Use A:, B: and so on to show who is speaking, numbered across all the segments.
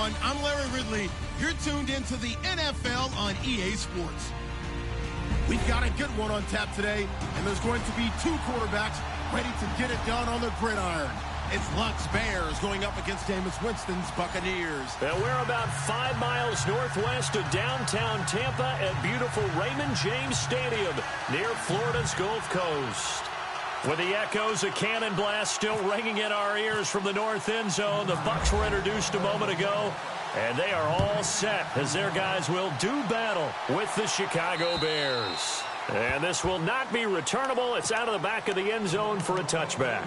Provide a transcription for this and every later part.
A: everyone. I'm Larry Ridley. You're tuned into the NFL on EA Sports. We've got a good one on tap today, and there's going to be two quarterbacks ready to get it done on the gridiron. It's Luck's Bears going up against Jameis Winston's Buccaneers.
B: And we're about 5 miles northwest of downtown Tampa at beautiful Raymond James Stadium near Florida's Gulf Coast. With the echoes of cannon blast still ringing in our ears from the north end zone, the Bucs were introduced a moment ago, and they are all set as their guys will do battle with the Chicago Bears. And this will not be returnable. It's out of the back of the end zone for a touchback.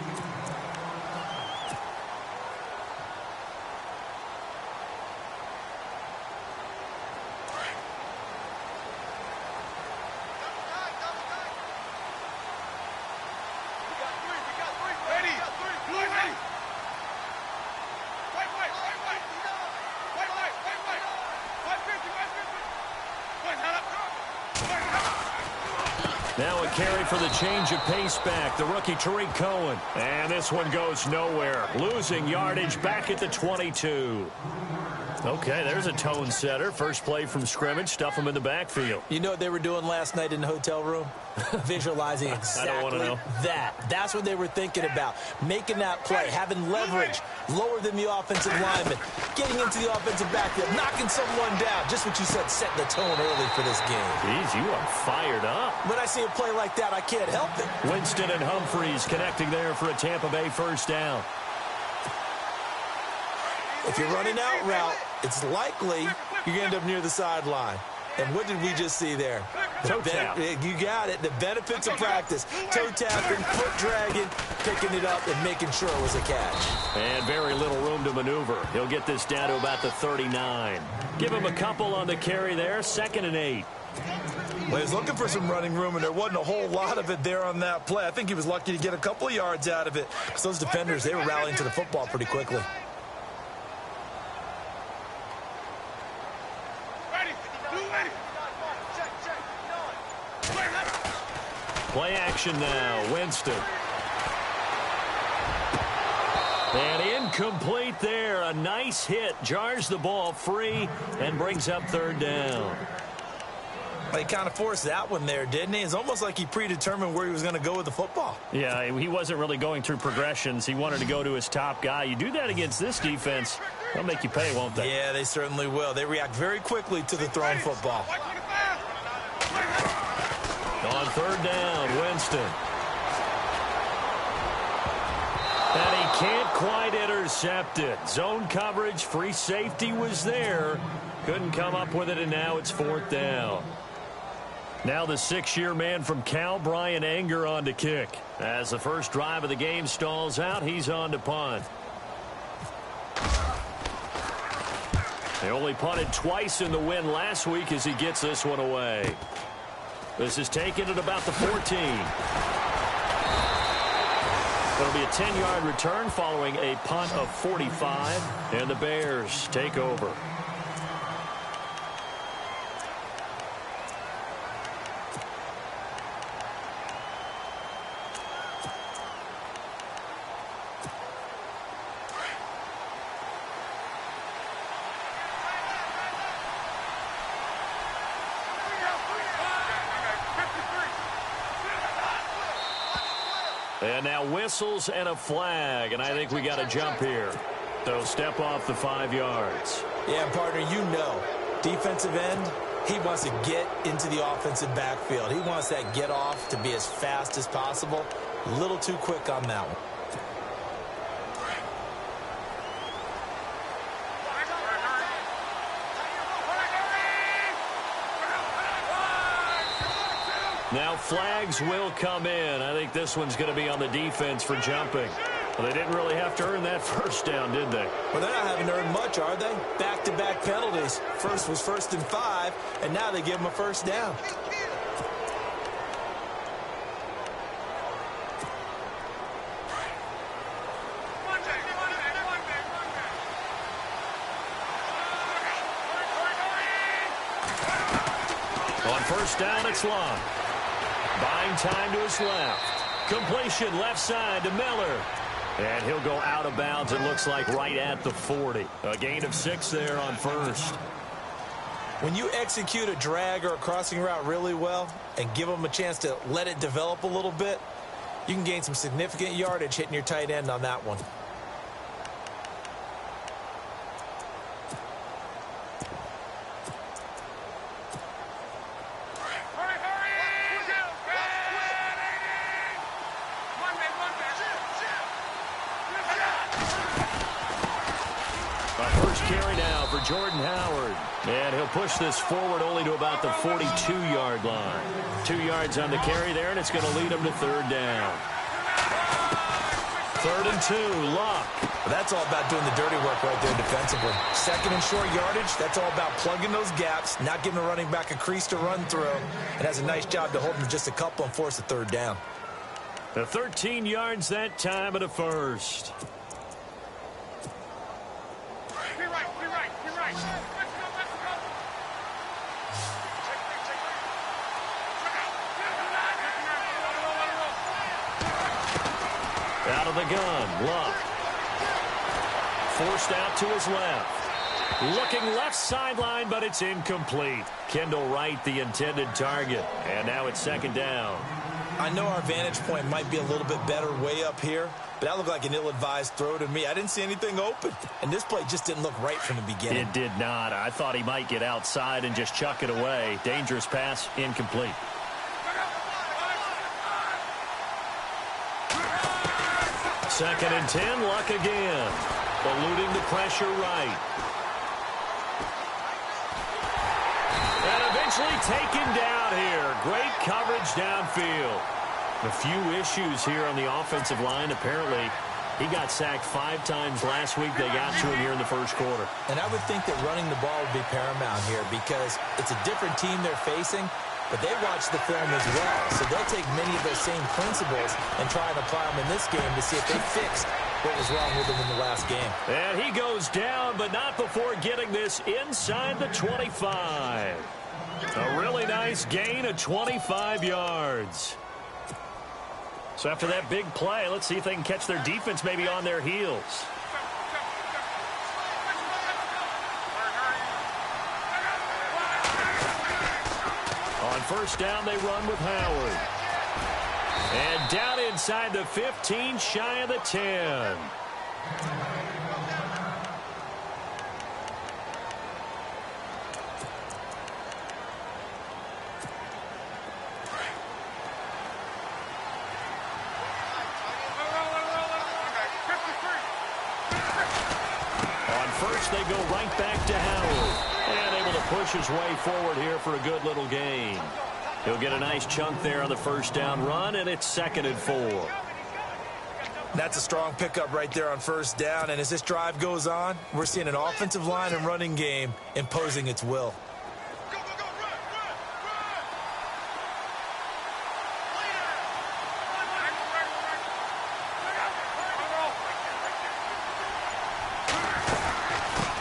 B: Now a carry for the change of pace back, the rookie Tariq Cohen. And this one goes nowhere, losing yardage back at the 22. Okay, there's a tone setter. First play from scrimmage, stuff him in the backfield.
C: You know what they were doing last night in the hotel room? Visualizing exactly that. That's what they were thinking about. Making that play, having leverage, lower than the offensive lineman, getting into the offensive backfield, knocking someone down. Just what you said, setting the tone early for this game.
B: Jeez, you are fired up.
C: When I see a play like that, I can't help it.
B: Winston and Humphreys connecting there for a Tampa Bay first down.
C: If you're running out route, it's likely you're going to end up near the sideline. And what did we just see there?
B: Toe tap.
C: You got it. The benefits of practice. Toe tapping, foot dragging, picking it up, and making sure it was a catch.
B: And very little room to maneuver. He'll get this down to about the 39. Give him a couple on the carry there. 2nd and 8.
C: Well, he was looking for some running room, and there wasn't a whole lot of it there on that play. I think he was lucky to get a couple of yards out of it. Because those defenders, they were rallying to the football pretty quickly.
B: Play action now, Winston. And incomplete there. A nice hit. Jars the ball free and brings up 3rd down.
C: Well, he kind of forced that one there, didn't he? It's almost like he predetermined where he was going to go with the football.
B: Yeah, he wasn't really going through progressions. He wanted to go to his top guy. You do that against this defense, they'll make you pay, won't they?
C: Yeah, they certainly will. They react very quickly to the thrown football.
B: On 3rd down, Winston. And he can't quite intercept it. Zone coverage, free safety was there. Couldn't come up with it, and now it's 4th down. Now the 6-year man from Cal, Brian Anger, on to kick. As the first drive of the game stalls out, he's on to punt. They only punted twice in the win last week as he gets this one away. This is taken at about the 14. It'll be a 10-yard return following a punt of 45, and the Bears take over. And now whistles and a flag, and I think we got a jump here. So step off the 5 yards.
C: Yeah, partner, you know, defensive end, he wants to get into the offensive backfield. He wants that get off to be as fast as possible. A little too quick on that one.
B: Now flags will come in. I think this one's going to be on the defense for jumping. Well, they didn't really have to earn that first down, did they?
C: Well, they're not having to earn much, are they? Back-to-back penalties. First was 1st and 5, and now they give them a first down.
B: On first down, it's Long. Buying time to his left. Completion left side to Miller. And he'll go out of bounds, it looks like, right at the 40. A gain of 6 there on first.
C: When you execute a drag or a crossing route really well and give them a chance to let it develop a little bit, you can gain some significant yardage hitting your tight end on that one.
B: Carry now for Jordan Howard. And he'll push this forward only to about the 42-yard line. 2 yards on the carry there, and it's going to lead him to third down. 3rd and 2, Luck.
C: Well, that's all about doing the dirty work right there defensively. 2nd and short yardage, that's all about plugging those gaps, not giving the running back a crease to run through. It has a nice job to hold him just a couple and force a third down.
B: The 13 yards that time at a first. Out of the gun, Luck. Forced out to his left. Looking left sideline, but it's incomplete. Kendall Wright, the intended target. And now it's 2nd down.
C: I know our vantage point might be a little bit better way up here, but that looked like an ill-advised throw to me. I didn't see anything open, and this play just didn't look right from the beginning.
B: It did not. I thought he might get outside and just chuck it away. Dangerous pass, incomplete. Second and 10, Luck again. Eluding the pressure right. And eventually taken down here. Great coverage downfield. A few issues here on the offensive line. Apparently, he got sacked 5 times last week. They got to him here in the first quarter.
C: And I would think that running the ball would be paramount here because it's a different team they're facing, but they watch the film as well. So they'll take many of those same principles and try and apply them in this game to see if they fixed what was wrong with them in the last game.
B: And he goes down, but not before getting this inside the 25. A really nice gain of 25 yards. So after that big play, let's see if they can catch their defense maybe on their heels. On first down, they run with Howard. And down inside the 15, shy of the 10. First, they go right back to Howard. And able to push his way forward here for a good little gain. He'll get a nice chunk there on the first down run, and it's 2nd and 4.
C: That's a strong pickup right there on first down. And as this drive goes on, we're seeing an offensive line and running game imposing its will.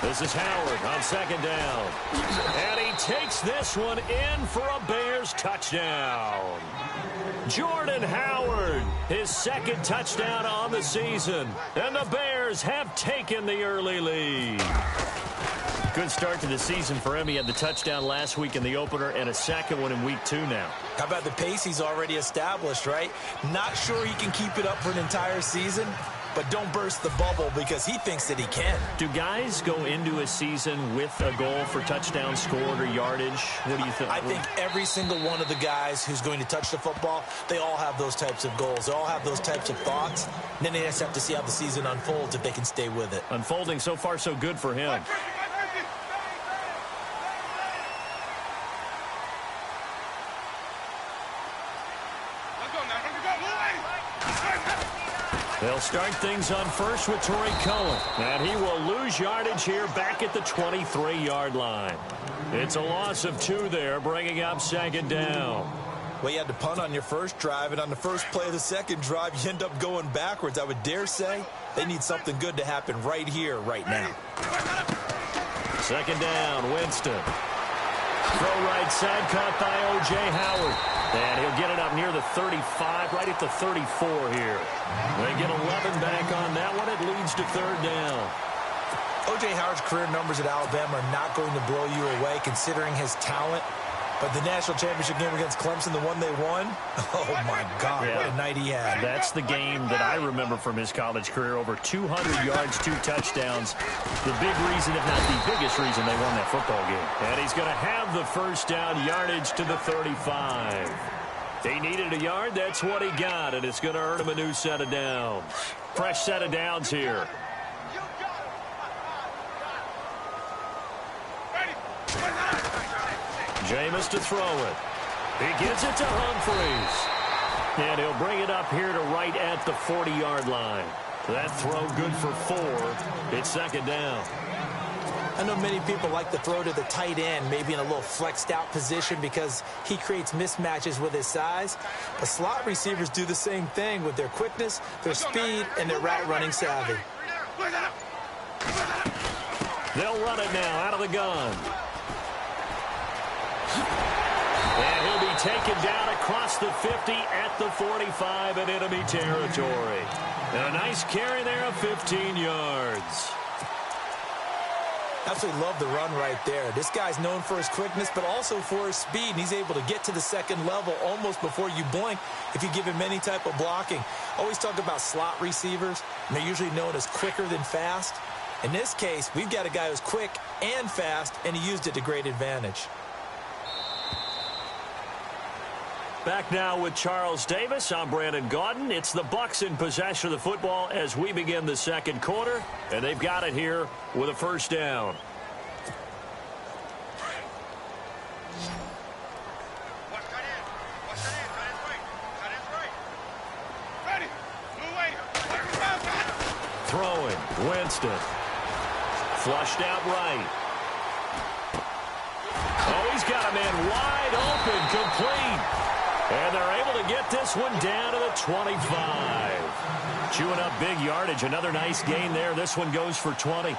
B: This is Howard on 2nd down. And he takes this one in for a Bears touchdown. Jordan Howard, his 2nd touchdown on the season. And the Bears have taken the early lead. Good start to the season for him. He had the touchdown last week in the opener and a second one in week 2 now.
C: How about the pace he's already established, right? Not sure he can keep it up for an entire season, but don't burst the bubble because he thinks that he can.
B: Do guys go into a season with a goal for touchdown scored or yardage? What do you think?
C: I think every single one of the guys who's going to touch the football, they all have those types of goals. They all have those types of thoughts. And then they just have to see how the season unfolds if they can stay with it.
B: Unfolding so far so good for him. They'll start things on first with Torrey Cullen. And he will lose yardage here back at the 23-yard line. It's a loss of 2 there, bringing up 2nd down.
C: Well, you had to punt on your first drive, and on the first play of the second drive, you end up going backwards. I would dare say they need something good to happen right here, right now.
B: 2nd down, Winston. Throw right side, caught by O.J. Howard. And he'll get it up near the 35, right at the 34 here. They get 11 back on that one. It leads to 3rd down.
C: O.J. Howard's career numbers at Alabama are not going to blow you away considering his talent. But the national championship game against Clemson, the one they won, oh, my God, what a night he had.
B: That's the game that I remember from his college career. Over 200 yards, 2 touchdowns. The big reason, if not the biggest reason, they won that football game. And he's going to have the first down, yardage to the 35. He needed a yard. That's what he got, and it's going to earn him a new set of downs. Fresh set of downs here. Jameis to throw it. He gives it to Humphries. And he'll bring it up here to right at the 40-yard line. That throw good for 4. It's second down.
C: I know many people like to throw to the tight end, maybe in a little flexed out position because he creates mismatches with his size. But slot receivers do the same thing with their quickness, their speed, and their route running savvy.
B: They'll run it now out of the gun. And he'll be taken down across the 50 at the 45 in enemy territory. And a nice carry there of 15 yards.
C: Absolutely love the run right there. This guy's known for his quickness, but also for his speed. And he's able to get to the second level almost before you blink if you give him any type of blocking. Always talk about slot receivers, and they're usually known as quicker than fast. In this case, we've got a guy who's quick and fast, and he used it to great advantage.
B: Back now with Charles Davis. I'm Brandon Gaudin. It's the Bucs in possession of the football as we begin the second quarter. And they've got it here with a first down. Throwing. Winston. Flushed out right. Oh, he's got a man wide open. Complete. And they're able to get this one down to the 25. Chewing up big yardage. Another nice gain there. This one goes for 20.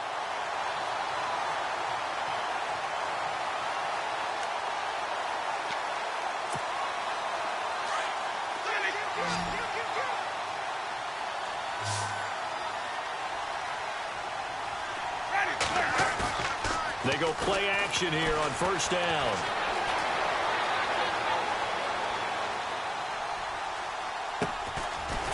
B: They go play action here on first down.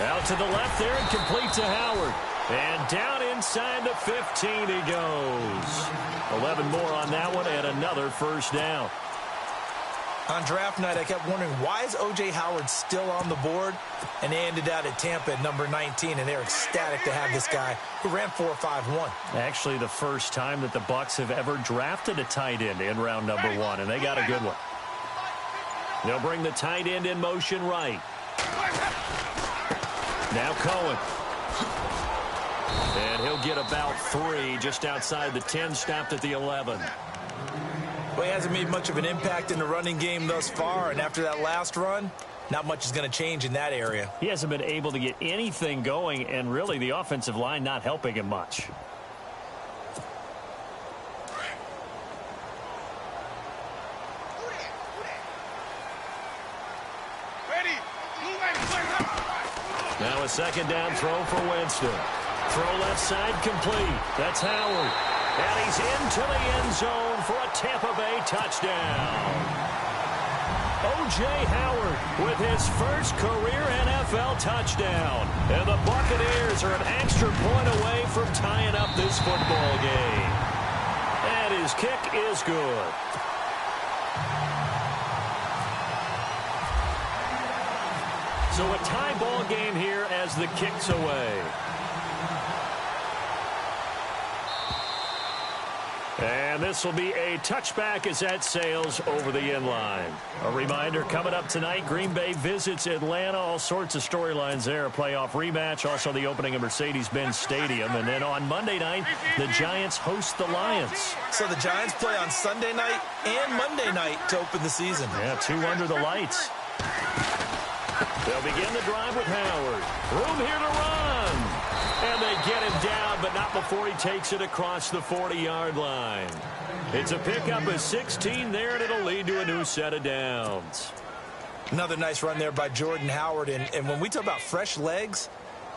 B: Out to the left there and complete to Howard. And down inside the 15 he goes. 11 more on that one and another first down.
C: On draft night, I kept wondering, why is O.J. Howard still on the board? And they ended out at Tampa at number 19, and they're ecstatic to have this guy who ran 4.51.
B: Actually, the first time that the Bucs have ever drafted a tight end in round number 1, and they got a good one. They'll bring the tight end in motion right. Now Cohen. And he'll get about 3 just outside the 10, stopped at the 11.
C: Well, he hasn't made much of an impact in the running game thus far, and after that last run, not much is going to change in that area.
B: He hasn't been able to get anything going, and really the offensive line not helping him much. Now a second down throw for Winston. Throw left side complete. That's Howard. And he's into the end zone for a Tampa Bay touchdown. O.J. Howard with his first career NFL touchdown. And the Buccaneers are an extra point away from tying up this football game. And his kick is good. So a tie ball game here as the kick's away. And this will be a touchback as that sails over the end line. A reminder, coming up tonight, Green Bay visits Atlanta. All sorts of storylines there. A playoff rematch, also the opening of Mercedes-Benz Stadium. And then on Monday night, the Giants host the Lions.
C: So the Giants play on Sunday night and Monday night to open the season.
B: Yeah, 2 under the lights. They'll begin the drive with Howard. Room here to run. And they get him down, but not before he takes it across the 40-yard line. It's a pickup of 16 there, and it'll lead to a new set of downs.
C: Another nice run there by Jordan Howard. And when we talk about fresh legs,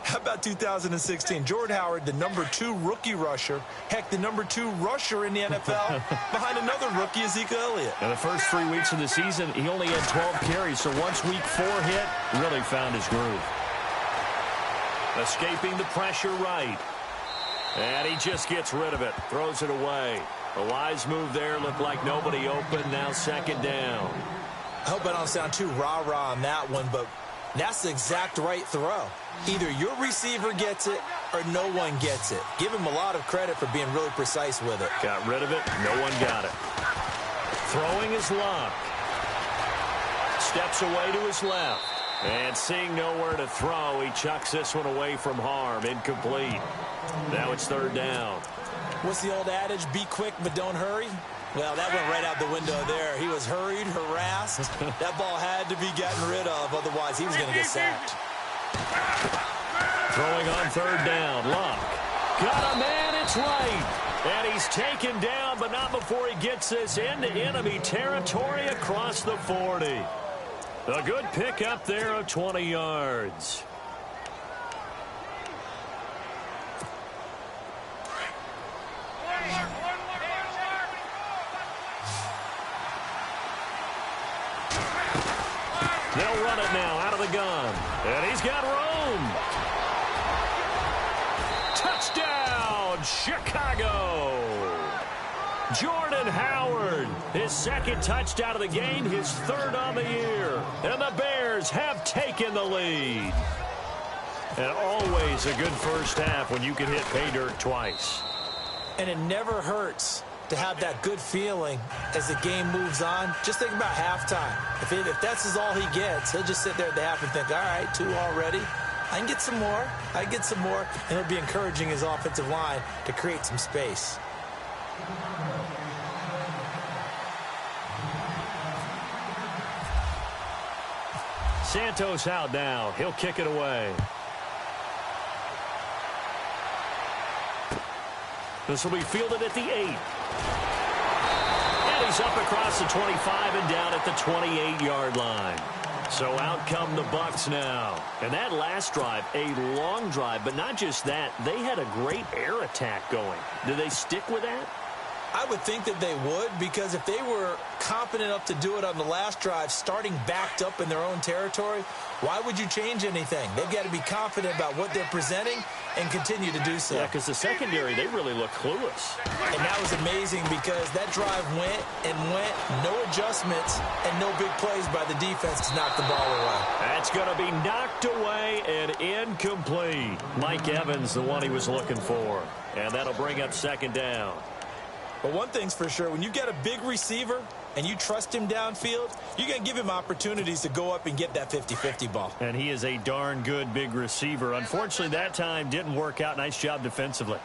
C: How about 2016? Jordan Howard, the #2 rookie rusher. Heck, the #2 rusher in the NFL behind another rookie, Ezekiel Elliott.
B: In the first 3 weeks of the season, he only had 12 carries, so once week 4 hit, really found his groove. Escaping the pressure right. And he just gets rid of it. Throws it away. A wise move there. Looked like nobody open. Now 2nd down.
C: I hope I don't sound too rah-rah on that one, but that's the exact right throw. Either your receiver gets it or no one gets it. Give him a lot of credit for being really precise with it.
B: Got rid of it. No one got it. Throwing his luck. Steps away to his left. And seeing nowhere to throw, he chucks this one away from harm. Incomplete. Now it's 3rd down.
C: What's the old adage? Be quick, but don't hurry. Well, that went right out the window there. He was hurried, harassed. That ball had to be gotten rid of. Otherwise, he was going to get sacked.
B: Throwing on 3rd down. Luck. Got a man. It's right. And he's taken down, but not before he gets this into enemy territory across the 40. A good pickup there of 20 yards. They'll run it now out of the gun. And he's got room. Touchdown, Chicago. Jordan Howard, his 2nd touchdown of the game, his 3rd on the year. And the Bears have taken the lead. And always a good first half when you can hit pay dirt twice.
C: And it never hurts to have that good feeling as the game moves on. Just think about halftime. If that's all he gets, he'll just sit there at the half and think, all right, 2 already. I can get some more. I can get some more. And he'll be encouraging his offensive line to create some space.
B: Santos out now. He'll kick it away. This will be fielded at the 8. And he's up across the 25 and down at the 28-yard line. So out come the Bucs now. And that last drive, a long drive, but not just that. They had a great air attack going. Do they stick with that?
C: I would think that they would, because if they were competent enough to do it on the last drive, starting backed up in their own territory, why would you change anything? They've got to be confident about what they're presenting and continue to do so.
B: Yeah, because the secondary, they really look clueless.
C: And that was amazing because that drive went and went, no adjustments, and no big plays by the defense to knock the ball away.
B: That's going to be knocked away and incomplete. Mike Evans, the one he was looking for. And that'll bring up 2nd down.
C: But one thing's for sure, when you've got a big receiver and you trust him downfield, you're going to give him opportunities to go up and get that 50-50 ball.
B: And he is a darn good big receiver. Unfortunately, that time didn't work out. Nice job defensively.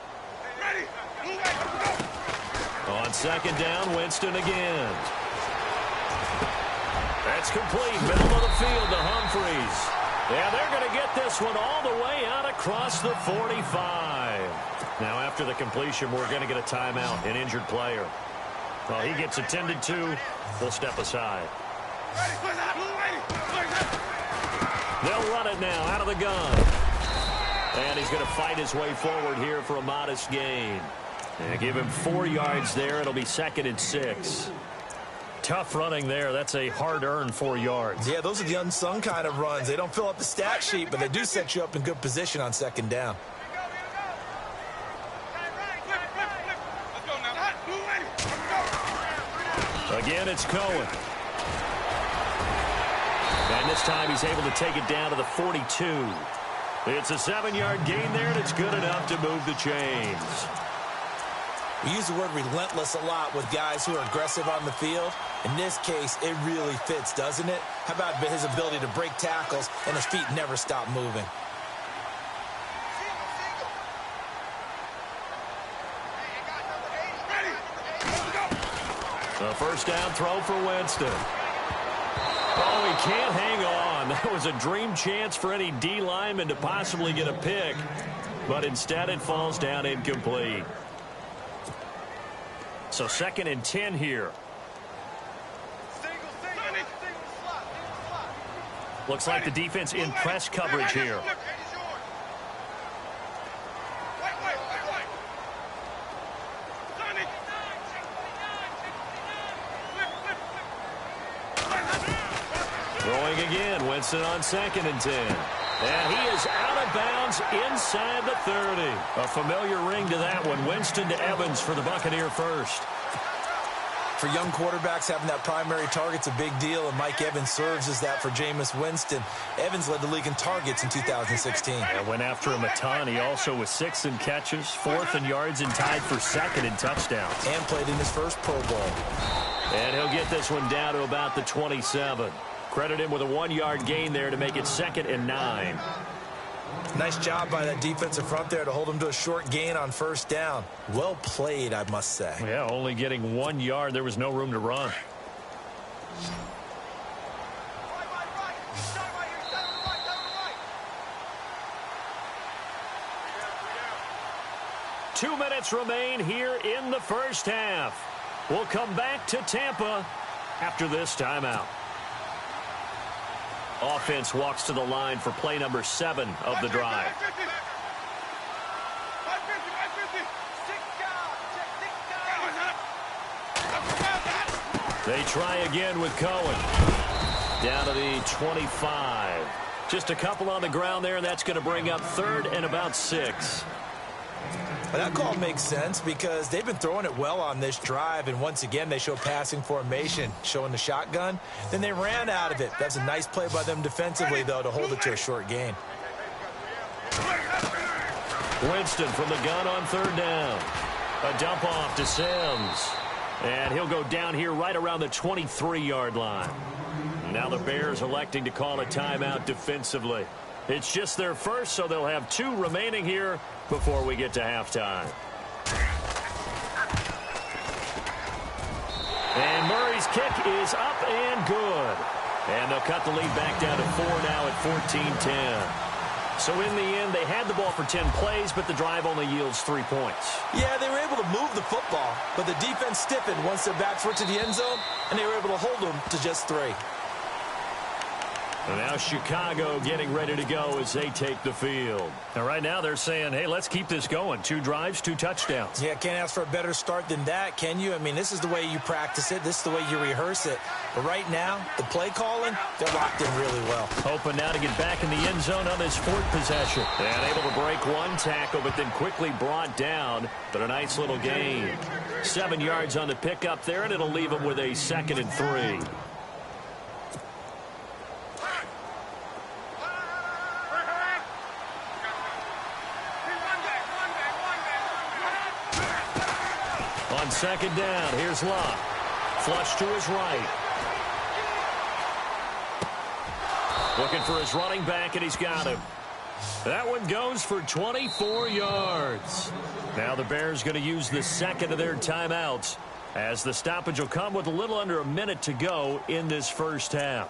B: On 2nd down, Winston again. That's complete. Middle of the field to Humphreys. Yeah, they're going to get this one all the way out across the 45. Now, after the completion, we're going to get a timeout, an injured player. Well, he gets attended to. We'll step aside. They'll run it now out of the gun. And he's going to fight his way forward here for a modest gain. And give him 4 yards there. It'll be 2nd and 6. Tough running there. That's a hard-earned 4 yards.
C: Yeah, those are the unsung kind of runs. They don't fill up the stat sheet, but they do set you up in good position on 2nd down.
B: Again, it's Cohen. And this time he's able to take it down to the 42. It's a 7-yard gain there, and it's good enough to move the chains.
C: We use the word relentless a lot with guys who are aggressive on the field. In this case, it really fits, doesn't it? How about his ability to break tackles and his feet never stop moving?
B: A 1st down throw for Winston. Oh, he can't hang on. That was a dream chance for any D lineman to possibly get a pick. But instead it falls down incomplete. So 2nd and 10 here. Looks like the defense in press coverage here. Throwing again, Winston on 2nd and 10. And he is out of bounds inside the 30. A familiar ring to that one. Winston to Evans for the Buccaneer first.
C: For young quarterbacks, having that primary target's a big deal, and Mike Evans serves as that for Jameis Winston. Evans led the league in targets in 2016.
B: And went after him a ton. He also was 6th in catches, 4th in yards, and tied for 2nd in touchdowns.
C: And played in his first Pro Bowl.
B: And he'll get this one down to about the 27. Credit him with a 1-yard gain there to make it 2nd and 9.
C: Nice job by that defensive front there to hold him to a short gain on 1st down. Well played, I must say.
B: Yeah, only getting 1 yard. There was no room to run. Two minutes remain here in the first half. We'll come back to Tampa after this timeout. Offense walks to the line for play number 7 of the drive. They try again with Cohen. Down to the 25. Just a couple on the ground there, and that's going to bring up 3rd and about 6.
C: Well, that call makes sense because they've been throwing it well on this drive, and once again they show passing formation, showing the shotgun. Then they ran out of it. That's a nice play by them defensively, though, to hold it to a short gain.
B: Winston from the gun on 3rd down. A dump off to Sims. And he'll go down here right around the 23-yard line. Now the Bears electing to call a timeout defensively. It's just their first, so they'll have 2 remaining here before we get to halftime. And Murray's kick is up and good. And they'll cut the lead back down to 4 now at 14-10. So in the end, they had the ball for 10 plays, but the drive only yields 3 points.
C: Yeah, they were able to move the football, but the defense stiffened once their backs were to the end zone, and they were able to hold them to just 3.
B: And now Chicago getting ready to go as they take the field. And right now they're saying, hey, let's keep this going. 2 drives, 2 touchdowns.
C: Yeah, can't ask for a better start than that, can you? I mean, this is the way you practice it. This is the way you rehearse it. But right now, the play calling, they're locked in really well.
B: Hoping now to get back in the end zone on this 4th possession. And able to break 1 tackle, but then quickly brought down. But a nice little gain. 7 yards on the pickup there, and it'll leave them with a 2nd and 3. On 2nd down, here's Locke. Flush to his right. Looking for his running back, and he's got him. That one goes for 24 yards. Now the Bears going to use the 2nd of their timeouts as the stoppage will come with a little under a minute to go in this first half.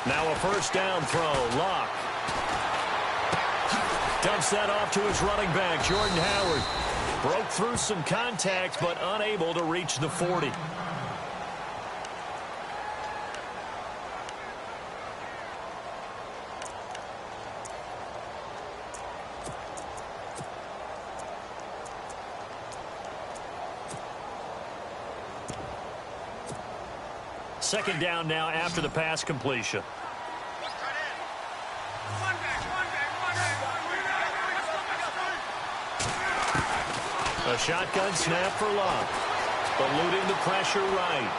B: Now a first down throw. Locke dumps that off to his running back, Jordan Howard. Broke through some contact, but unable to reach the 40. Second down now after the pass completion. A shotgun snap for Locke. Eluding the pressure right.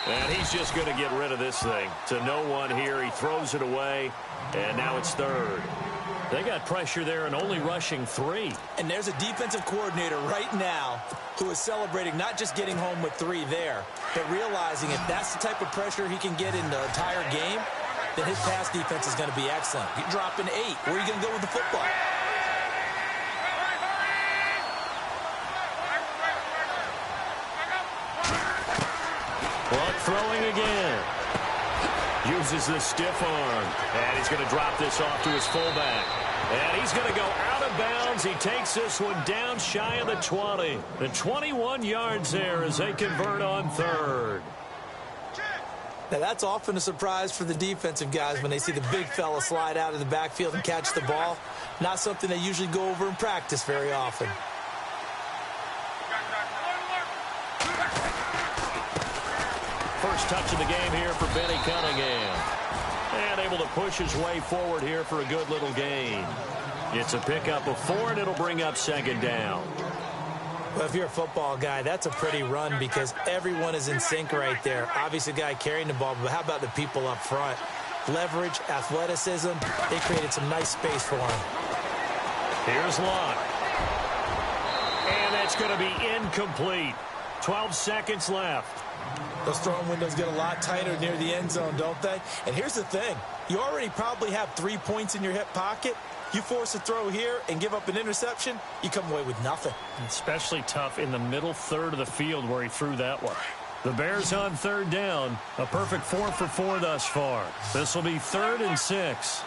B: And he's just going to get rid of this thing. To no one here. He throws it away. And now it's 3rd. They got pressure there and only rushing 3.
C: And there's a defensive coordinator right now who is celebrating not just getting home with 3 there, but realizing if that's the type of pressure he can get in the entire game, then his pass defense is going to be excellent. You're dropping 8. Where are you going to go with the football?
B: Locke throwing again. Uses the stiff arm. And he's going to drop this off to his fullback. And he's going to go out of bounds he takes this one down shy of the 20. The 21 yards there as they convert on third.
C: Now, that's often a surprise for the defensive guys when they see the big fella slide out of the backfield and catch the ball. Not something they usually go over in practice very often.
B: First touch of the game here for Benny Cunningham. And able to push his way forward here for a good little gain. It's a pickup of 4, and it'll bring up second down.
C: Well, if you're a football guy, that's a pretty run because everyone is in sync right there. Obviously, the guy carrying the ball, but how about the people up front? Leverage, athleticism, they created some nice space for him.
B: Here's Locke. And that's going to be incomplete. 12 seconds left.
C: Those throwing windows get a lot tighter near the end zone, don't they? And here's the thing. You already probably have 3 points in your hip pocket. You force a throw here and give up an interception, you come away with nothing.
B: Especially tough in the middle third of the field where he threw that one. The Bears on third down. A perfect 4 for 4 thus far. This will be 3rd and 6.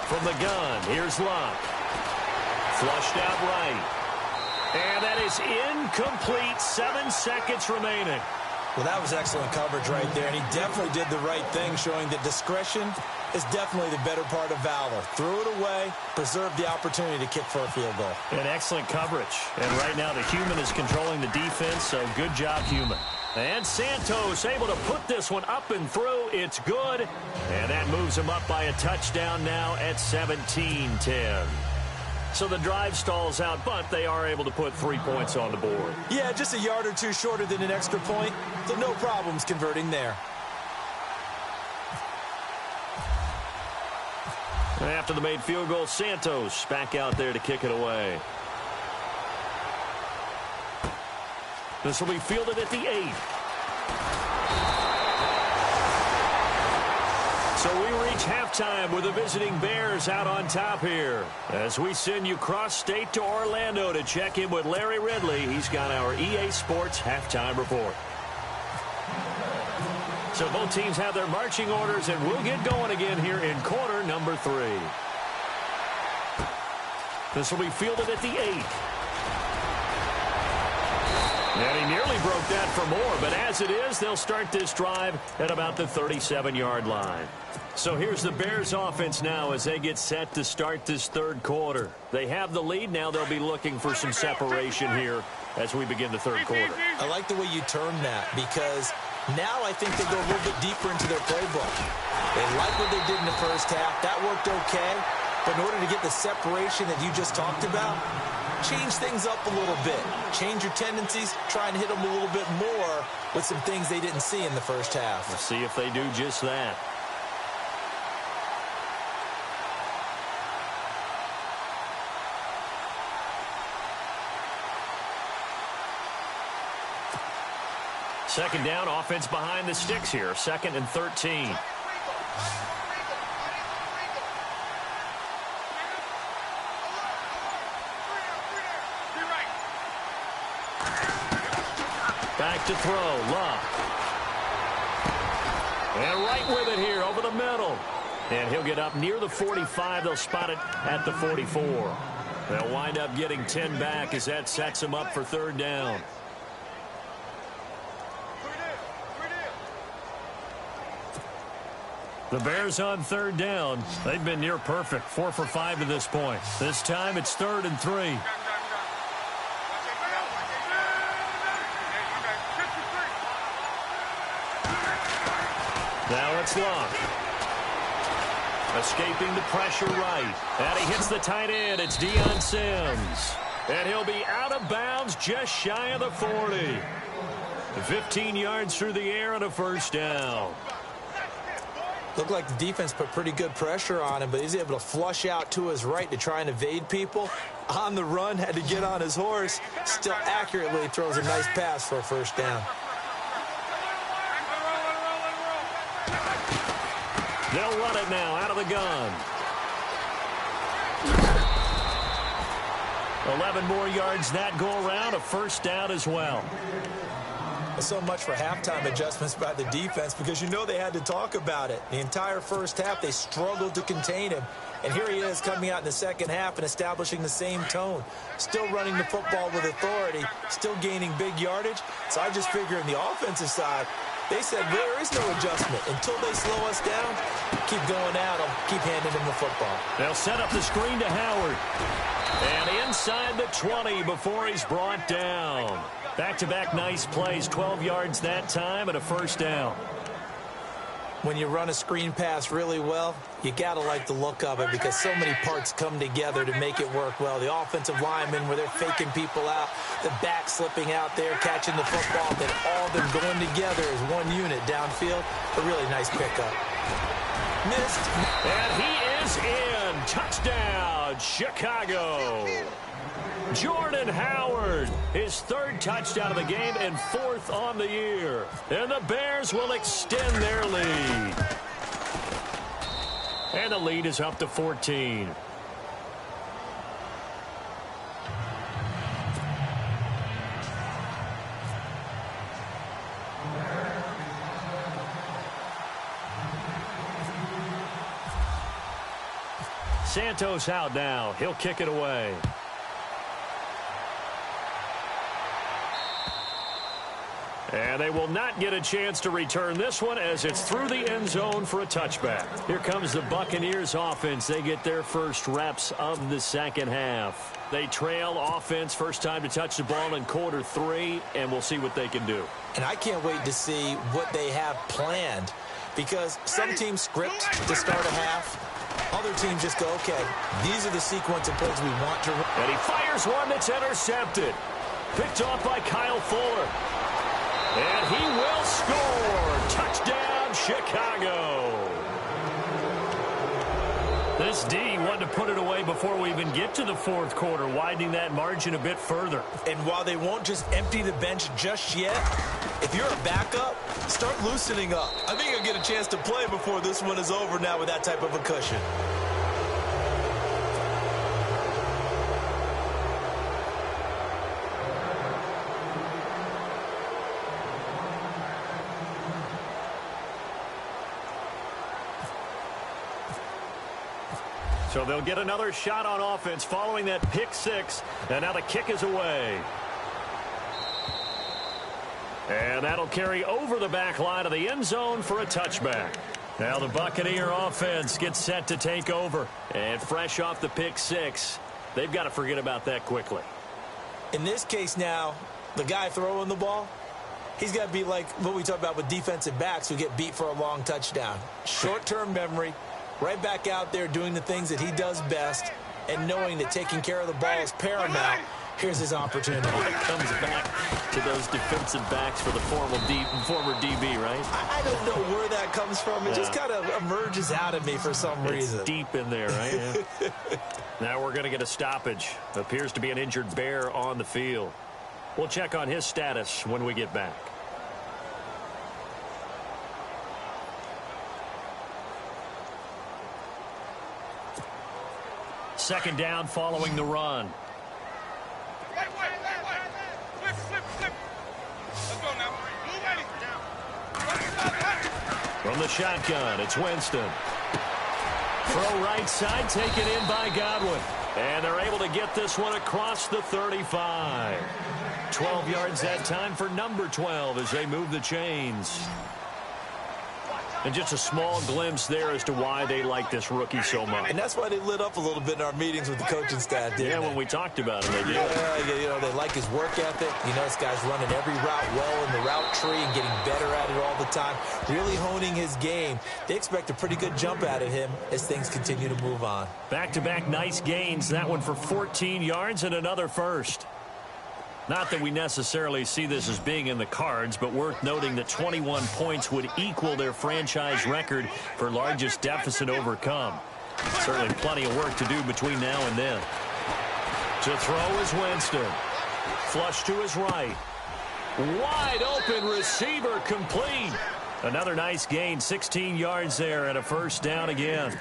B: From the gun, here's Locke. Flushed out right. And that is incomplete. 7 seconds remaining.
C: Well, that was excellent coverage right there, and he definitely did the right thing, showing that discretion is definitely the better part of valor. Threw it away, preserved the opportunity to kick for a field goal.
B: And excellent coverage. And right now the human is controlling the defense, so good job, human. And Santos able to put this one up and through. It's good. And that moves him up by a touchdown now at 17-10. So the drive stalls out, but they are able to put 3 points on the board.
C: Yeah, just a yard or two shorter than an extra point, so no problems converting there.
B: After the made field goal, Santos back out there to kick it away. This will be fielded at the 8. So we reach halftime with the visiting Bears out on top here. As we send you cross-state to Orlando to check in with Larry Ridley. He's got our EA Sports halftime report. So both teams have their marching orders, and we'll get going again here in quarter number 3. This will be fielded at the 8. And he nearly broke that for more, but as it is, they'll start this drive at about the 37-yard line. So here's the Bears offense now as they get set to start this third quarter. They have the lead. Now they'll be looking for some separation here as we begin the third quarter.
C: I like the way you term that because now I think they go a little bit deeper into their playbook. They like what they did in the first half. That worked okay. But in order to get the separation that you just talked about, change things up a little bit. Change your tendencies. Try and hit them a little bit more with some things they didn't see in the first half.
B: Let's see if they do just that. Second down, offense behind the sticks here. 2nd and 13. Back to throw, Locke. And right with it here, over the middle. And he'll get up near the 45. They'll spot it at the 44. They'll wind up getting 10 back as that sets them up for third down. The Bears on third down. They've been near perfect. 4 for 5 to this point. This time it's 3rd and 3. Now it's Locke. Escaping the pressure right. And he hits the tight end. It's Deion Sims. And he'll be out of bounds just shy of the 40. 15 yards through the air and a first down.
C: Looked like the defense put pretty good pressure on him, but he's able to flush out to his right to try and evade people. On the run, had to get on his horse. Still accurately throws a nice pass for a first down.
B: They'll run it now out of the gun. 11 more yards that go around, a first down as well.
C: So much for halftime adjustments by the defense, because you know they had to talk about it. The entire first half, they struggled to contain him. And here he is coming out in the second half and establishing the same tone. Still running the football with authority, still gaining big yardage. So I just figure on the offensive side, they said there is no adjustment. Until they slow us down, keep going at them, keep handing them the football.
B: They'll set up the screen to Howard. And inside the 20 before he's brought down. Back-to-back nice plays, 12 yards that time and a first down.
C: When you run a screen pass really well, you got to like the look of it, because so many parts come together to make it work well. The offensive linemen, where they're faking people out, the back slipping out there, catching the football, then all of them going together as one unit downfield. A really nice pickup. Missed.
B: And he is in. Touchdown, Chicago. Jordan Howard, his third touchdown of the game and fourth on the year. And the Bears will extend their lead. And the lead is up to 14. Santos out now. He'll kick it away. And they will not get a chance to return this one, as it's through the end zone for a touchback. Here comes the Buccaneers offense. They get their first reps of the second half. They trail offense, first time to touch the ball in quarter 3, and we'll see what they can do.
C: And I can't wait to see what they have planned, because some teams script to start a half. Other teams just go, okay, these are the sequence of plays we want to run.
B: And he fires one that's intercepted. Picked off by Kyle Fuller. And he will score. Touchdown, Chicago. This D wanted to put it away before we even get to the fourth quarter, widening that margin a bit further.
C: And while they won't just empty the bench just yet, if you're a backup, start loosening up. I think you'll get a chance to play before this one is over now with that type of a cushion.
B: So they'll get another shot on offense following that pick 6. And now the kick is away. And that'll carry over the back line of the end zone for a touchback. Now the Buccaneer offense gets set to take over. And fresh off the pick 6, they've got to forget about that quickly.
C: In this case now, the guy throwing the ball, he's got to be like what we talk about with defensive backs who get beat for a long touchdown. Short-term memory. Right back out there doing the things that he does best, and knowing that taking care of the ball is paramount. Here's his opportunity.
B: It comes back to those defensive backs for the former DB, right?
C: I don't know where that comes from. It just kind of emerges out of me for some reason.
B: It's deep in there, right? Yeah. Now we're going to get a stoppage. Appears to be an injured Bear on the field. We'll check on his status when we get back. Second down following the run.
D: Wait. Flip. Let's go now. Move ready.
B: From the shotgun, it's Winston. Throw right side, taken in by Godwin. And they're able to get this one across the 35. 12 yards that time for number 12 as they move the chains. And just a small glimpse there as to why they like this rookie so much.
C: And that's why they lit up a little bit in our meetings with the coaching staff, didn't they?
B: When we talked about him, they did.
C: Yeah, you know, they like his work ethic. You know, this guy's running every route well in the route tree and getting better at it all the time, really honing his game. They expect a pretty good jump out of him as things continue to move on.
B: Back-to-back nice gains. That one for 14 yards and another first. Not that we necessarily see this as being in the cards, but worth noting that 21 points would equal their franchise record for largest deficit overcome. Certainly plenty of work to do between now and then. To throw is Winston. Flush to his right. Wide open receiver complete. Another nice gain, 16 yards there and a first down again.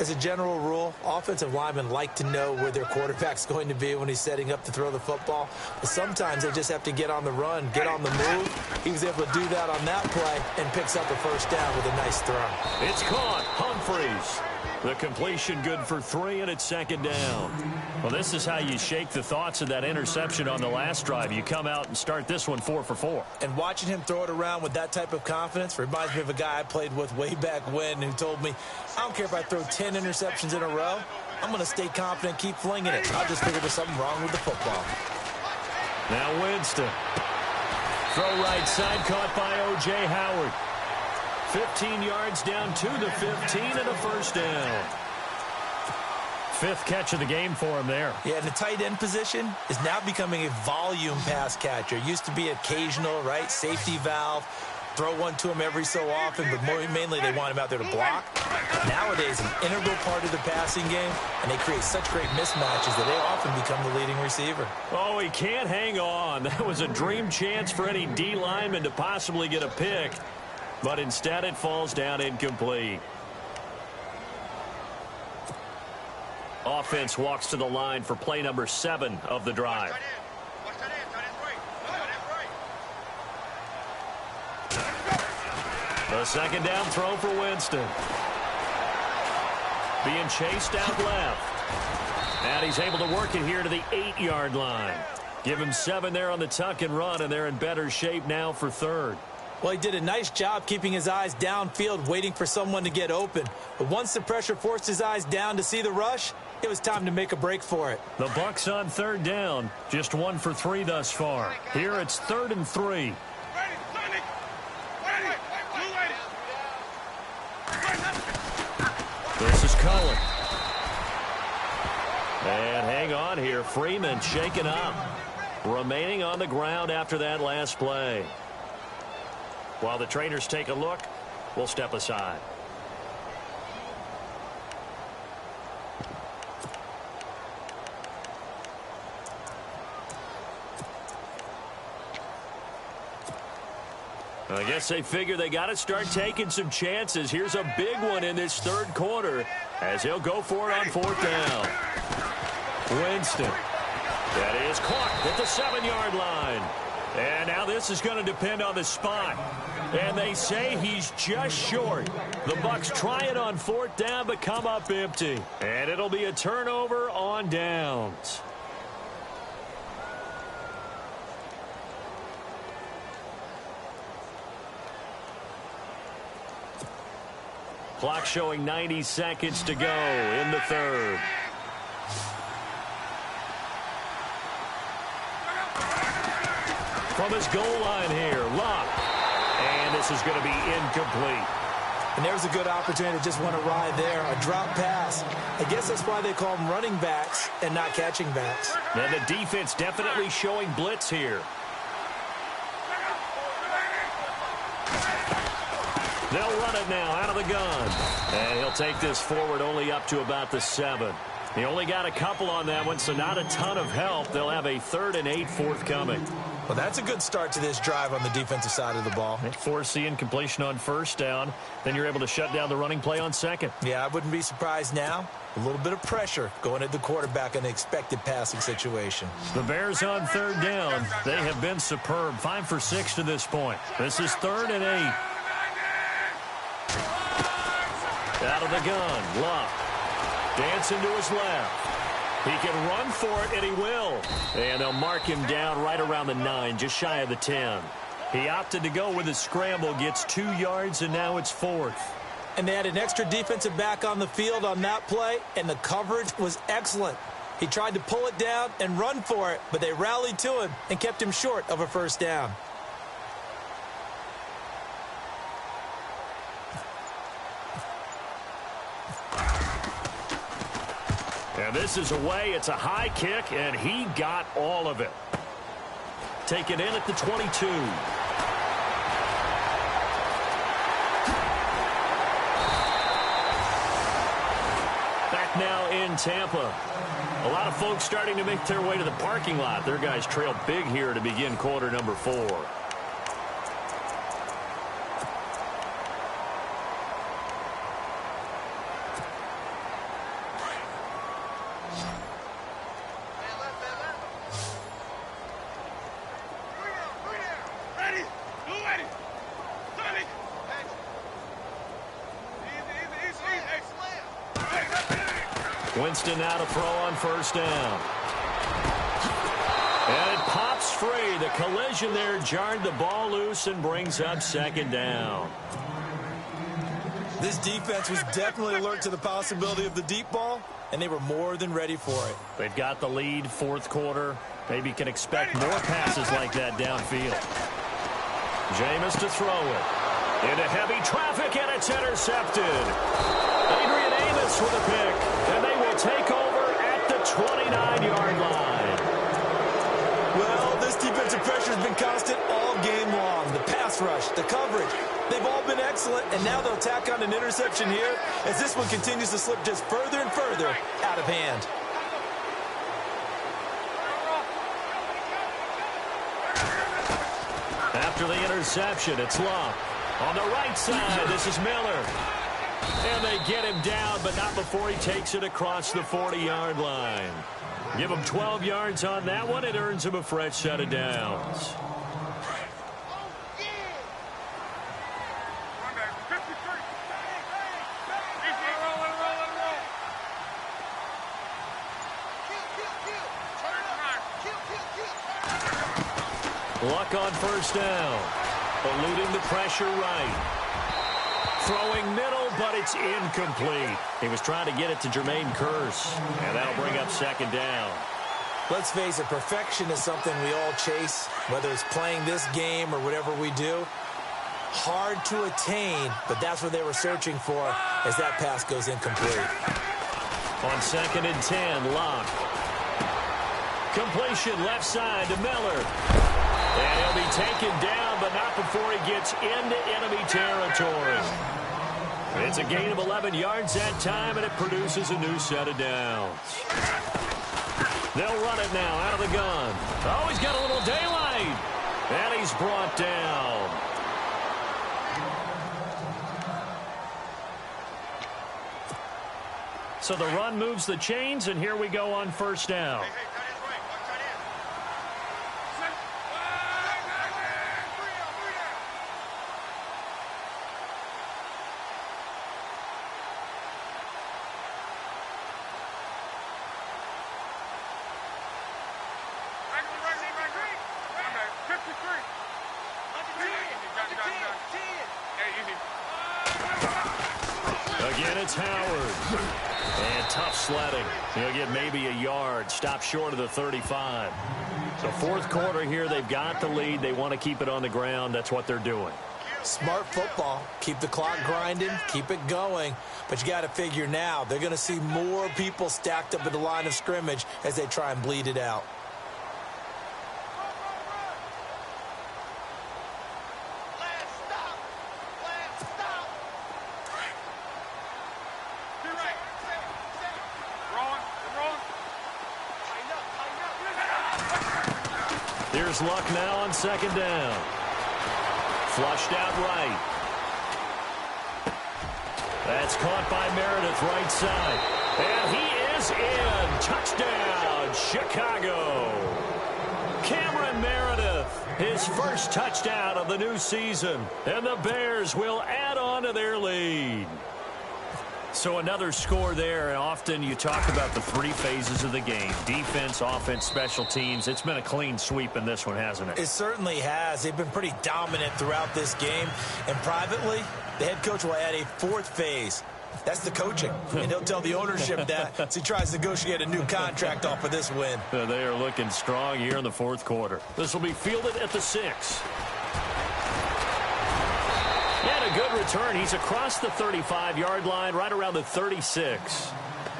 C: As a general rule, offensive linemen like to know where their quarterback's going to be when he's setting up to throw the football. But sometimes they just have to get on the run, get on the move. He was able to do that on that play and picks up a first down with a nice throw.
B: It's caught. Humphreys. The completion good for 3, and it's second down. Well, this is how you shake the thoughts of that interception on the last drive. You come out and start this one 4 for 4.
C: And watching him throw it around with that type of confidence reminds me of a guy I played with way back when who told me, I don't care if I throw 10 interceptions in a row. I'm going to stay confident, keep flinging it. I'll just figure there's something wrong with the football.
B: Now Winston. Throw right side, caught by O.J. Howard. 15 yards down to the 15 and a first down. 5th catch of the game for him there.
C: Yeah, and the tight end position is now becoming a volume pass catcher. Used to be occasional, right? Safety valve. Throw one to him every so often, but mainly they want him out there to block. Nowadays, an integral part of the passing game, and they create such great mismatches that they often become the leading receiver.
B: Oh, he can't hang on. That was a dream chance for any D lineman to possibly get a pick. But instead it falls down incomplete. Offense walks to the line for play number 7 of the drive. The second down throw for Winston. Being chased out left. And he's able to work it here to the 8-yard line. Give him 7 there on the tuck and run, and they're in better shape now for 3rd.
C: Well, he did a nice job keeping his eyes downfield, waiting for someone to get open. But once the pressure forced his eyes down to see the rush, it was time to make a break for it.
B: The Bucs on 3rd down, just 1 for 3 thus far. Here it's 3rd and 3. This is Cullen. And hang on here, Freeman shaken up. Remaining on the ground after that last play. While the trainers take a look, we'll step aside. I guess they figure they got to start taking some chances. Here's a big one in this 3rd quarter as he'll go for it on 4th down. Winston. That is caught at the 7-yard line. And now this is going to depend on the spot. And they say he's just short. The Bucs try it on 4th down, but come up empty. And it'll be a turnover on downs. Clock showing 90 seconds to go in the 3rd. From his goal line here, Locke. And this is going to be incomplete.
C: And there's a good opportunity to just want to ride there, a drop pass. I guess that's why they call them running backs and not catching backs.
B: And the defense definitely showing blitz here. They'll run it now out of the gun. And he'll take this forward only up to about the 7. He only got a couple on that one, so not a ton of help. They'll have a 3rd and 8 forthcoming.
C: Well, that's a good start to this drive on the defensive side of the ball.
B: They force the incompletion on 1st down. Then you're able to shut down the running play on 2nd.
C: Yeah, I wouldn't be surprised now. A little bit of pressure going at the quarterback in an expected passing situation.
B: The Bears on 3rd down. They have been superb. 5 for 6 to this point. This is 3rd and 8. Out of the gun, Luck. Dancing to his left. He can run for it, and he will. And they'll mark him down right around the 9, just shy of the 10. He opted to go with a scramble, gets 2 yards, and now it's 4th.
C: And they had an extra defensive back on the field on that play, and the coverage was excellent. He tried to pull it down and run for it, but they rallied to him and kept him short of a first down.
B: And this is away. It's a high kick, and he got all of it. Taken in at the 22. Back now in Tampa. A lot of folks starting to make their way to the parking lot. Their guys trail big here to begin quarter number 4. Winston now to throw on first down. And it pops free. The collision there jarred the ball loose and brings up second down.
C: This defense was definitely alert to the possibility of the deep ball, and they were more than ready for it.
B: They've got the lead, fourth quarter. Maybe can expect more passes like that downfield. Jameis to throw it. Into heavy traffic, and it's intercepted. Adrian Amos with a pick, and they will take over at the 29-yard line.
C: Well, this defensive pressure has been constant all game long. The pass rush, the coverage, they've all been excellent, and now they'll tack on an interception here as this one continues to slip just further and further out of hand.
B: After the interception, it's Luck. On the right side, this is Miller. And they get him down, but not before he takes it across the 40-yard line. Give him 12 yards on that one. It earns him a fresh set of downs. Luck on first down. Eluding the pressure right. Throwing middle, but it's incomplete. He was trying to get it to Jermaine Kearse, and that'll bring up second down.
C: Let's face it, perfection is something we all chase, whether it's playing this game or whatever we do. Hard to attain, but that's what they were searching for as that pass goes incomplete.
B: On 2nd and 10, Luck. Completion left side to Miller. And he'll be taken down, but not before he gets into enemy territory. It's a gain of 11 yards that time, and it produces a new set of downs. They'll run it now out of the gun. Oh, he's got a little daylight. And he's brought down. So the run moves the chains, and here we go on first down. Again, it's Howard. And tough sledding. He'll get maybe a yard. Stop short of the 35. So fourth quarter here, they've got the lead. They want to keep it on the ground. That's what they're doing.
C: Smart football. Keep the clock grinding. Keep it going. But you got to figure now, they're going to see more people stacked up at the line of scrimmage as they try and bleed it out.
B: Here's Luck now on second down. Flushed out right. That's caught by Meredith right side. And he is in. Touchdown, Chicago. Cameron Meredith, his first touchdown of the new season. And the Bears will add on to their lead. So another score there, and often you talk about the three phases of the game. Defense, offense, special teams. It's been a clean sweep in this one, hasn't it?
C: It certainly has. They've been pretty dominant throughout this game. And privately, the head coach will add a fourth phase. That's the coaching. And he'll tell the ownership that as he tries to negotiate a new contract off of this win.
B: They are looking strong here in the fourth quarter. This will be fielded at the 6. And a good return. He's across the 35-yard line, right around the 36.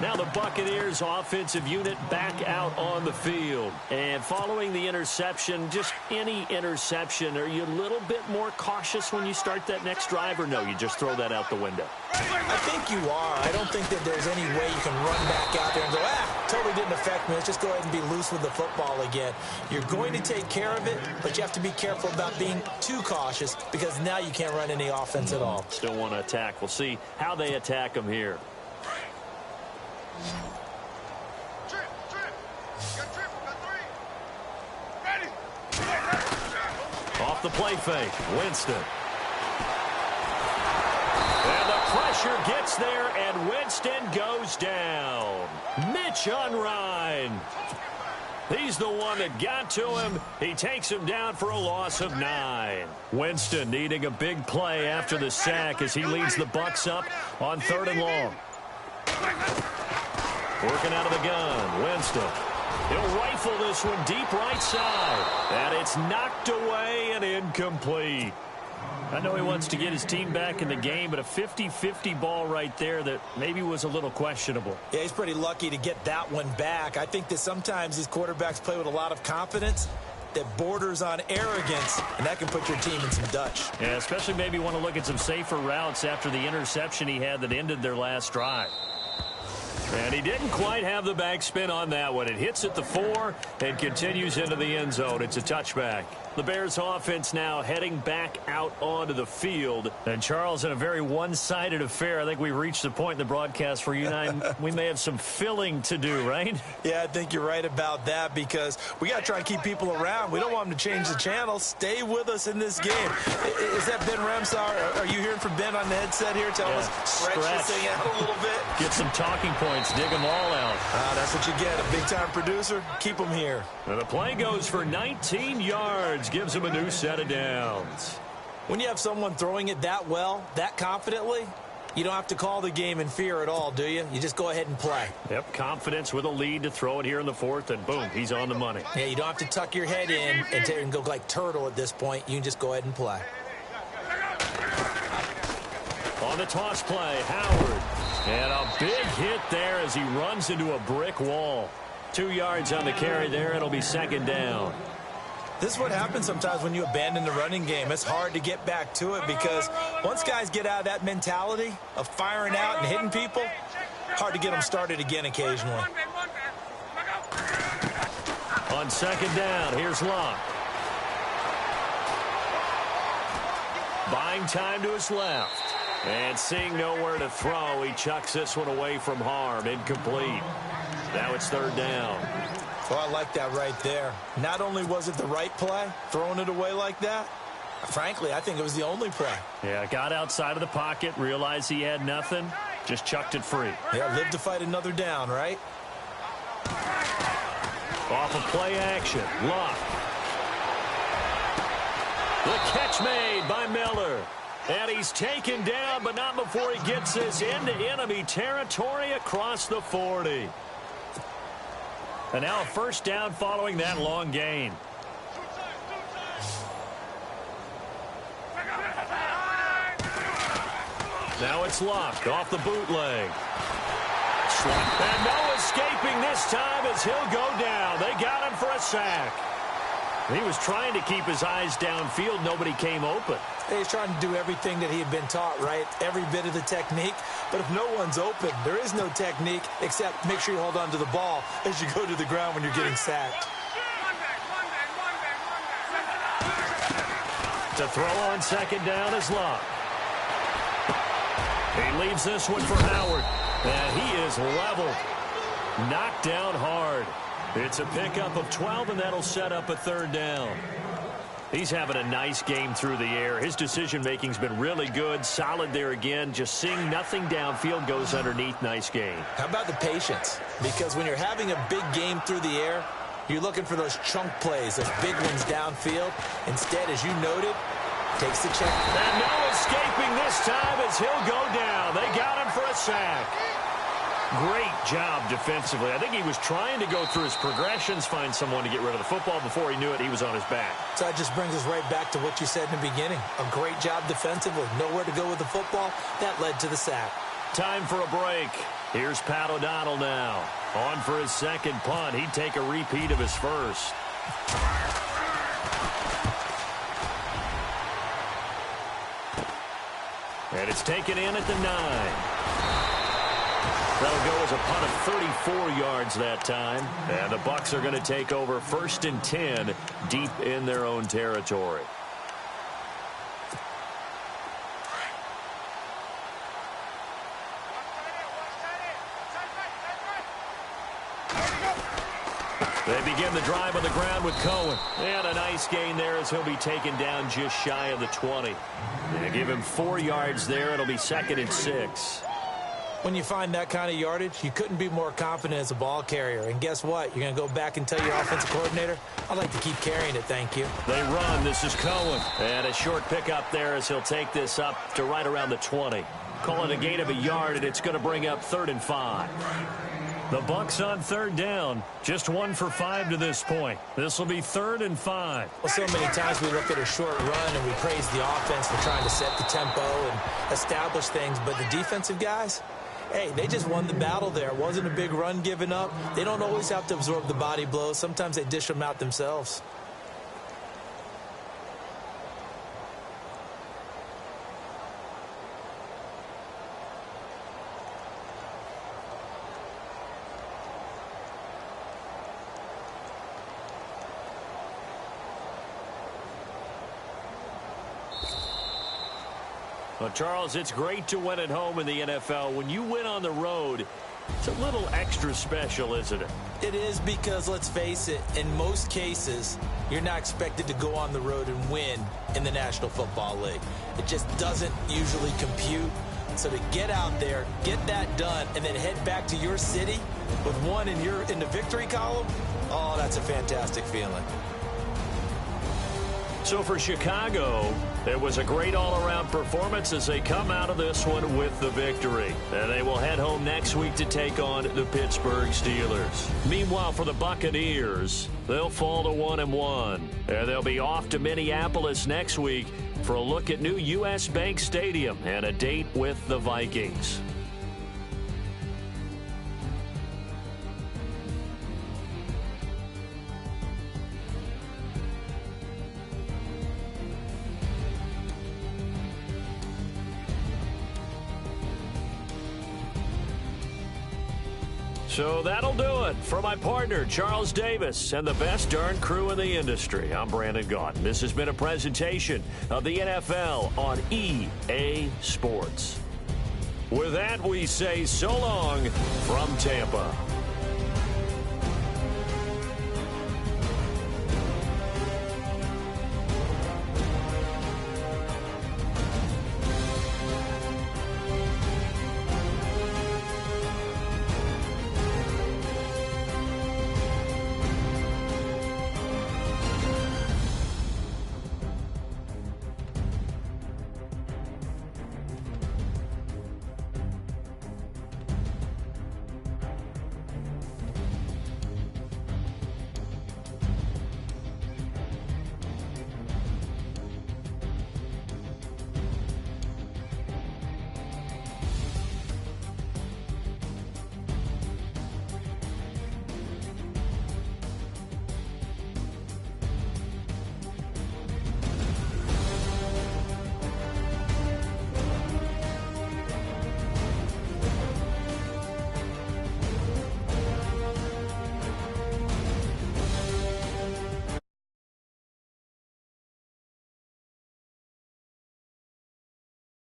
B: Now the Buccaneers offensive unit back out on the field. And following the interception, just any interception, are you a little bit more cautious when you start that next drive, or no, you just throw that out the window?
C: I think you are. I don't think that there's any way you can run back out there and go, totally didn't affect me. Let's just go ahead and be loose with the football again. You're going to take care of it, but you have to be careful about being too cautious because now you can't run any offense at all.
B: Still want to attack. We'll see how they attack them here. Off the play fake, Winston. And the pressure gets there, and Winston goes down. Mitch Unrein. He's the one that got to him. He takes him down for a loss of 9. Winston needing a big play after the sack as he leads the Bucs up on 3rd and long. Working out of the gun, Winston. He'll rifle this one deep right side. And it's knocked away and incomplete. I know he wants to get his team back in the game, but a 50-50 ball right there that maybe was a little questionable.
C: Yeah, he's pretty lucky to get that one back. I think that sometimes these quarterbacks play with a lot of confidence that borders on arrogance, and that can put your team in some Dutch.
B: Yeah, especially maybe want to look at some safer routes after the interception he had that ended their last drive. And he didn't quite have the backspin on that one. It hits at the 4 and continues into the end zone. It's a touchback. The Bears offense now heading back out onto the field. And Charles, in a very one-sided affair, I think we've reached the point in the broadcast where you and I, we may have some filling to do, right?
C: Yeah, I think you're right about that because we got to try and keep people around. We don't want them to change the channel. Stay with us in this game. Is that Ben Ramsar? Are you hearing from Ben on the headset here? Tell us, stretch this thing out a little bit.
B: Get some talking points. Dig them all out.
C: That's what you get. A big-time producer. Keep them here.
B: And the play goes for 19 yards. Gives him a new set of downs.
C: When you have someone throwing it that well, that confidently, you don't have to call the game in fear at all, do you? You just go ahead and play.
B: Yep, confidence with a lead to throw it here in the 4th, and boom, he's on the money.
C: Yeah, you don't have to tuck your head in and go like turtle at this point. You can just go ahead and play.
B: On the toss play, Howard. And a big hit there as he runs into a brick wall. 2 yards on the carry there. It'll be 2nd down.
C: This is what happens sometimes when you abandon the running game. It's hard to get back to it because once guys get out of that mentality of firing out and hitting people, hard to get them started again occasionally.
B: On 2nd down, here's Locke. Buying time to his left. And seeing nowhere to throw, he chucks this one away from harm. Incomplete. Now it's 3rd down.
C: Well, I like that right there. Not only was it the right play, throwing it away like that, frankly, I think it was the only play.
B: Yeah, got outside of the pocket, realized he had nothing, just chucked it free.
C: Yeah, live to fight another down, right?
B: Off of play action, Locke. The catch made by Miller. And he's taken down, but not before he gets this into enemy territory across the 40. And now a 1st down following that long gain. Now it's Locke off the bootleg. And no escaping this time as he'll go down. They got him for a sack. He was trying to keep his eyes downfield. Nobody came open.
C: He's trying to do everything that he had been taught, right? Every bit of the technique. But if no one's open, there is no technique except make sure you hold on to the ball as you go to the ground when you're getting sacked.
B: To throw on 2nd down is Locke. He leaves this one for Howard. And he is leveled. Knocked down hard. It's a pickup of 12, and that'll set up a 3rd down. He's having a nice game through the air. His decision-making's been really good. Solid there again. Just seeing nothing downfield, goes underneath. Nice game.
C: How about the patience? Because when you're having a big game through the air, you're looking for those chunk plays, those big ones downfield. Instead, as you noted, takes the check.
B: And no escaping this time as he'll go down. They got him for a sack. Great job defensively. I think he was trying to go through his progressions, find someone to get rid of the football. Before he knew it, he was on his back.
C: So that just brings us right back to what you said in the beginning. A great job defensively. Nowhere to go with the football. That led to the sack.
B: Time for a break. Here's Pat O'Donnell now. On for his 2nd punt. He'd take a repeat of his 1st. And it's taken in at the 9. That'll go as a punt of 34 yards that time. And the Bucs are going to take over 1st and 10 deep in their own territory. They begin the drive on the ground with Cohen. And a nice gain there as he'll be taken down just shy of the 20. They give him 4 yards there. It'll be 2nd and 6.
C: When you find that kind of yardage, you couldn't be more confident as a ball carrier. And guess what? You're going to go back and tell your offensive coordinator, I'd like to keep carrying it, thank you.
B: They run. This is Cohen. And a short pickup there as he'll take this up to right around the 20. Call it a gain of a yard, and it's going to bring up 3rd and 5. The Bucs on 3rd down. Just 1 for 5 to this point. This will be 3rd and 5.
C: Well, so many times we look at a short run and we praise the offense for trying to set the tempo and establish things. But the defensive guys, hey, they just won the battle there. It wasn't a big run given up. They don't always have to absorb the body blows. Sometimes they dish them out themselves.
B: Well, Charles, it's great to win at home in the NFL. When you win on the road, it's a little extra special, isn't it?
C: It is, because, let's face it, in most cases, you're not expected to go on the road and win in the National Football League. It just doesn't usually compute. So to get out there, get that done, and then head back to your city with one in the victory column, oh, that's a fantastic feeling.
B: So for Chicago, it was a great all-around performance as they come out of this one with the victory. And they will head home next week to take on the Pittsburgh Steelers. Meanwhile, for the Buccaneers, they'll fall to 1-1. And they'll be off to Minneapolis next week for a look at new U.S. Bank Stadium and a date with the Vikings. So that'll do it. For my partner, Charles Davis, and the best darn crew in the industry, I'm Brandon Gaudin. This has been a presentation of the NFL on EA Sports. With that, we say so long from Tampa.